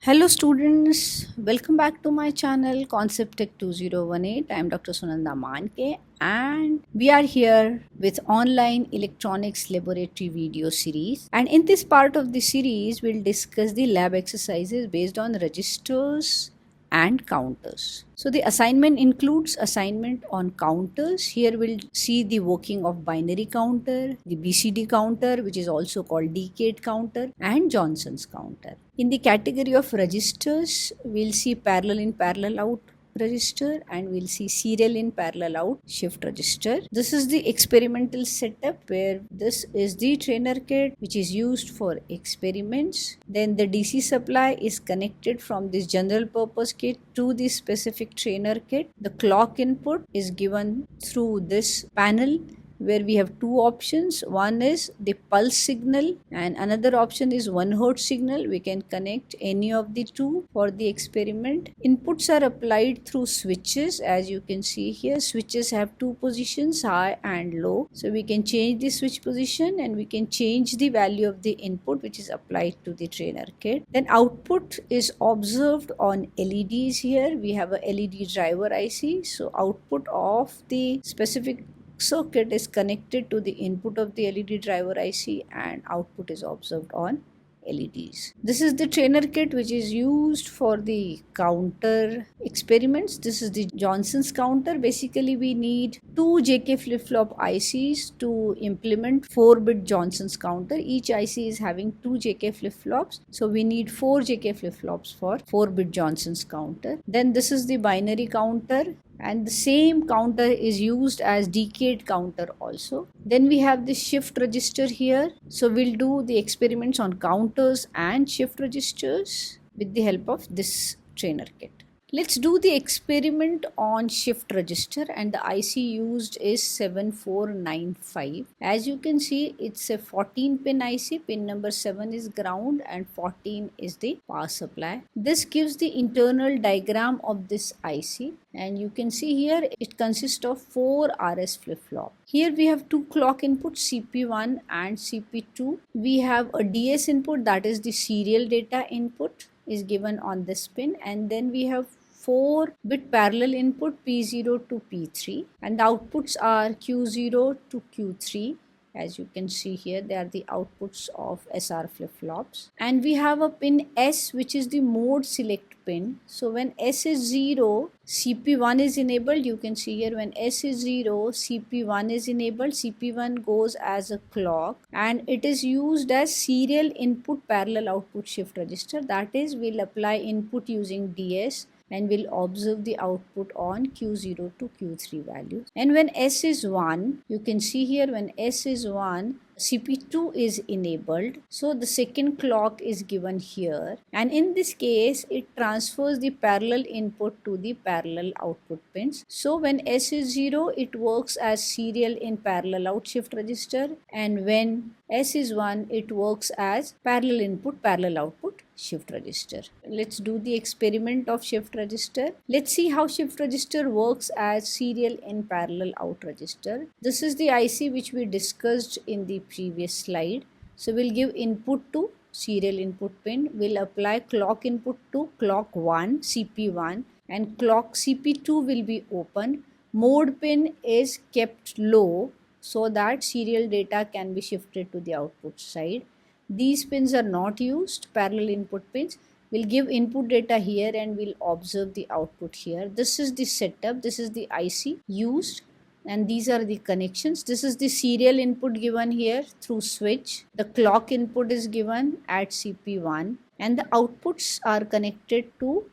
Hello students, welcome back to my channel Concept Tech 2018. I am Dr. Sunanda Manke and we are here with online electronics laboratory video series, and in this part of the series we'll discuss the lab exercises based on registers and counters. So the assignment includes assignment on counters. Here we'll see the working of binary counter, the BCD counter, which is also called decade counter, and Johnson's counter. In the category of registers, we'll see parallel in parallel out register, and we'll see serial in parallel out shift register. This is the experimental setup where this is the trainer kit which is used for experiments. Then the DC supply is connected from this general purpose kit to the specific trainer kit. The clock input is given through this panel where we have two options. One is the pulse signal and another option is 1 Hz signal. We can connect any of the two for the experiment. Inputs are applied through switches. As you can see here, switches have two positions, high and low. So we can change the switch position and we can change the value of the input which is applied to the trainer kit. Then output is observed on LEDs. Here we have a LED driver IC. So output of the specific circuit is connected to the input of the LED driver IC and output is observed on LEDs. This is the trainer kit which is used for the counter experiments. This is the Johnson's counter. Basically we need two JK flip-flop ICs to implement 4-bit Johnson's counter. Each IC is having two JK flip-flops. So we need 4 JK flip-flops for 4-bit Johnson's counter. Then this is the binary counter, and the same counter is used as decade counter also. Then we have the shift register here. So we'll do the experiments on counters and shift registers with the help of this trainer kit. Let's do the experiment on shift register, and the IC used is 7495. As you can see, it's a 14-pin IC. Pin number 7 is ground and 14 is the power supply. This gives the internal diagram of this IC, and you can see here it consists of 4 RS flip-flop. Here we have two clock inputs, CP1 and CP2. We have a DS input, that is the serial data input is given on this pin, and then we have 4-bit parallel input P0 to P3, and the outputs are Q0 to Q3. As you can see here, they are the outputs of SR flip-flops. And we have a pin S which is the mode select pin. So when S is 0, CP1 is enabled. You can see here when S is 0, CP1 is enabled. CP1 goes as a clock and it is used as serial input parallel output shift register. That is, we'll apply input using DS and we'll observe the output on Q0 to Q3 values. And when S is 1, you can see here when S is 1, CP2 is enabled. So the second clock is given here, and in this case it transfers the parallel input to the parallel output pins. So when S is 0, it works as serial in parallel out shift register, and when S is 1, it works as parallel input parallel output shift register. Let's do the experiment of shift register. Let's see how shift register works as serial in parallel out register. This is the IC which we discussed in the previous slide. So we'll give input to serial input pin. We'll apply clock input to clock 1 CP1 and clock CP2 will be open. Mode pin is kept low so that serial data can be shifted to the output side. These pins are not used, parallel input pins. We'll give input data here and we'll observe the output here. This is the setup, this is the IC used, and these are the connections. This is the serial input given here through switch. The clock input is given at CP1 and the outputs are connected to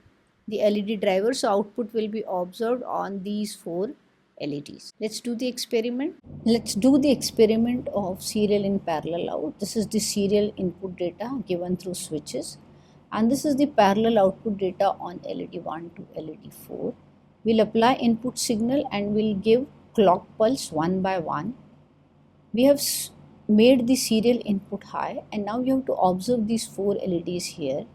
the LED driver. So output will be observed on these 4 LEDs. Let's do the experiment. Let's do the experiment of serial in parallel out. This is the serial input data given through switches, and this is the parallel output data on LED 1 to LED 4. We'll apply input signal and we'll give clock pulse one by one. We have made the serial input high, and now you have to observe these 4 LEDs here.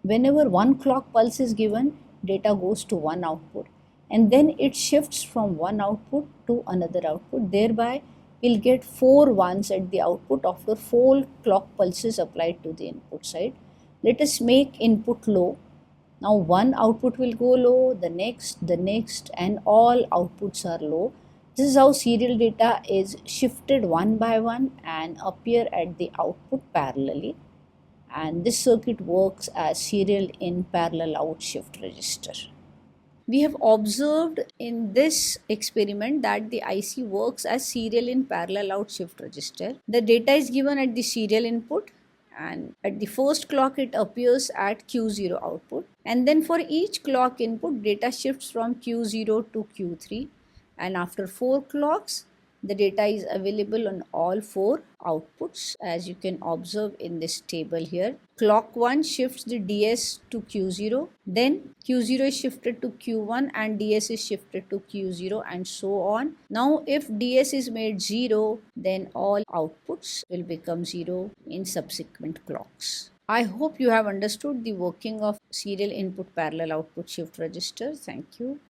Whenever one clock pulse is given, data goes to one output, and then it shifts from one output to another output. Thereby we'll get 4 ones at the output after 4 clock pulses applied to the input side. Let us make input low. Now one output will go low, the next, and all outputs are low. This is how serial data is shifted one by one and appear at the output parallelly. And this circuit works as serial in parallel out shift register. We have observed in this experiment that the IC works as serial in parallel out shift register. The data is given at the serial input, and at the first clock it appears at Q0 output, and then for each clock input data shifts from Q0 to Q3, and after 4 clocks the data is available on all 4 outputs, as you can observe in this table here. Clock 1 shifts the DS to Q0, then Q0 is shifted to Q1 and DS is shifted to Q0, and so on. Now if DS is made 0, then all outputs will become 0 in subsequent clocks. I hope you have understood the working of serial input parallel output shift register. Thank you.